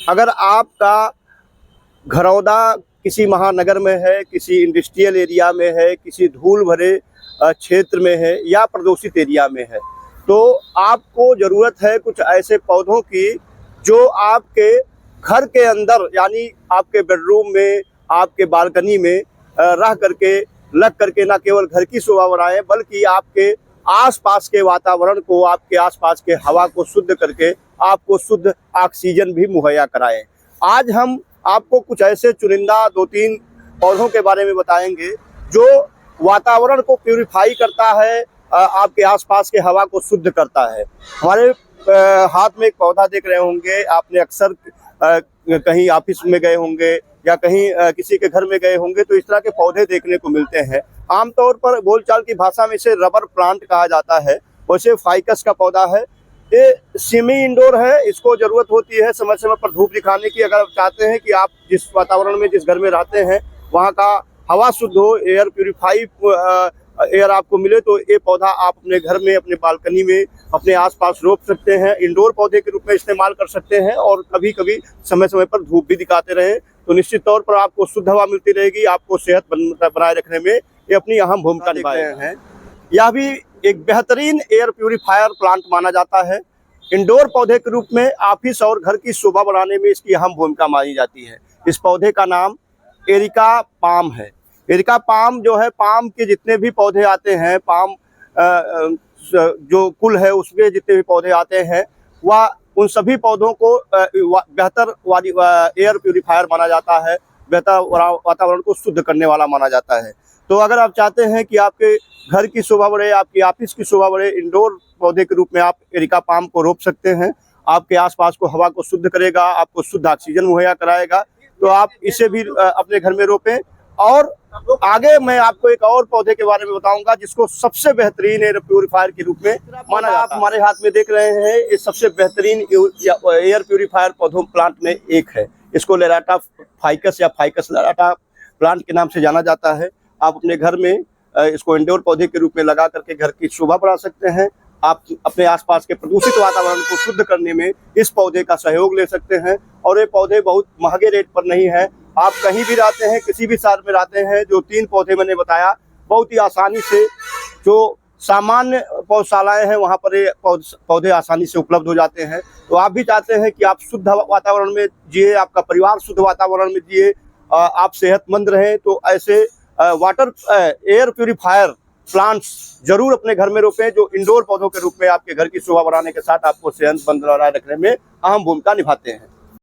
अगर आपका घरौदा किसी महानगर में है, किसी इंडस्ट्रियल एरिया में है, किसी धूल भरे क्षेत्र में है या प्रदूषित एरिया में है, तो आपको ज़रूरत है कुछ ऐसे पौधों की जो आपके घर के अंदर यानी आपके बेडरूम में, आपके बालकनी में रह करके लग करके न केवल घर की शोभा बढ़ाएं बल्कि आपके आसपास के वातावरण को, आपके आसपास के हवा को शुद्ध करके आपको शुद्ध ऑक्सीजन भी मुहैया कराएं। आज हम आपको कुछ ऐसे चुनिंदा 2-3 पौधों के बारे में बताएंगे जो वातावरण को प्यूरिफाई करता है, आपके आसपास के हवा को शुद्ध करता है। हमारे हाथ में एक पौधा देख रहे होंगे, आपने अक्सर कहीं ऑफिस में गए होंगे या कहीं किसी के घर में गए होंगे तो इस तरह के पौधे देखने को मिलते हैं। आमतौर पर बोलचाल की भाषा में इसे रबर प्लांट कहा जाता है, वैसे फाइकस का पौधा है। ये सेमी इंडोर है, इसको ज़रूरत होती है समय समय पर धूप दिखाने की। अगर आप चाहते हैं कि आप जिस वातावरण में, जिस घर में रहते हैं वहाँ का हवा शुद्ध हो, एयर प्यूरिफाई एयर आपको मिले, तो ये पौधा आप अपने घर में, अपने बालकनी में, अपने आसपास रोप सकते हैं। इंडोर पौधे के रूप में इस्तेमाल कर सकते हैं और कभी कभी समय समय पर धूप भी दिखाते रहें तो निश्चित तौर पर आपको शुद्ध हवा मिलती रहेगी। आपको सेहत बनाए रखने में ये अपनी अहम भूमिका निभाए हैं। यह भी एक बेहतरीन एयर प्यूरिफायर प्लांट माना जाता है। इंडोर पौधे के रूप में ऑफिस और घर की शोभा बढ़ाने में इसकी अहम भूमिका मानी जाती है। इस पौधे का नाम एरिका पाम है। एरिका पाम जो है, पाम के जितने भी पौधे आते हैं, पाम जो कुल है उसके जितने भी पौधे आते हैं, वह उन सभी पौधों को बेहतर एयर प्यूरिफायर माना जाता है, बेहतर वातावरण को शुद्ध करने वाला माना जाता है। तो अगर आप चाहते हैं कि आपके घर की शोभा बढ़े, आपकी ऑफिस की शोभा बढ़े, इंडोर पौधे के रूप में आप एरिका पाम को रोप सकते हैं। आपके आसपास को हवा को शुद्ध करेगा, आपको शुद्ध ऑक्सीजन मुहैया कराएगा, तो आप इसे भी अपने घर में रोपें। और आगे मैं आपको एक और पौधे के बारे में बताऊंगा जिसको सबसे बेहतरीन एयर प्यूरिफायर के रूप में माना जाता है। आप हमारे हाथ में देख रहे हैं, ये सबसे बेहतरीन एयर प्यूरिफायर पौधों प्लांट में एक है। इसको लेराटा फाइकस या फाइकस लेराटा प्लांट के नाम से जाना जाता है। आप अपने घर में इसको इंडोर पौधे के रूप में लगा करके घर की शोभा बढ़ा सकते हैं। आप अपने आसपास के प्रदूषित वातावरण को शुद्ध करने में इस पौधे का सहयोग ले सकते हैं। और ये पौधे बहुत महंगे रेट पर नहीं है। आप कहीं भी रहते हैं, किसी भी शहर में रहते हैं, जो 3 पौधे मैंने बताया बहुत ही आसानी से, जो सामान्य पौधशालाएं हैं वहाँ पर ये पौधे आसानी से उपलब्ध हो जाते हैं। तो आप भी चाहते हैं कि आप शुद्ध वातावरण में जिए, आपका परिवार शुद्ध वातावरण में जिए, आप सेहतमंद रहें, तो ऐसे एयर प्यूरिफायर प्लांट्स जरूर अपने घर में रोपें जो इंडोर पौधों के रूप में आपके घर की शोभा बढ़ाने के साथ आपको सेहतमंद बनाए रखने में अहम भूमिका निभाते हैं।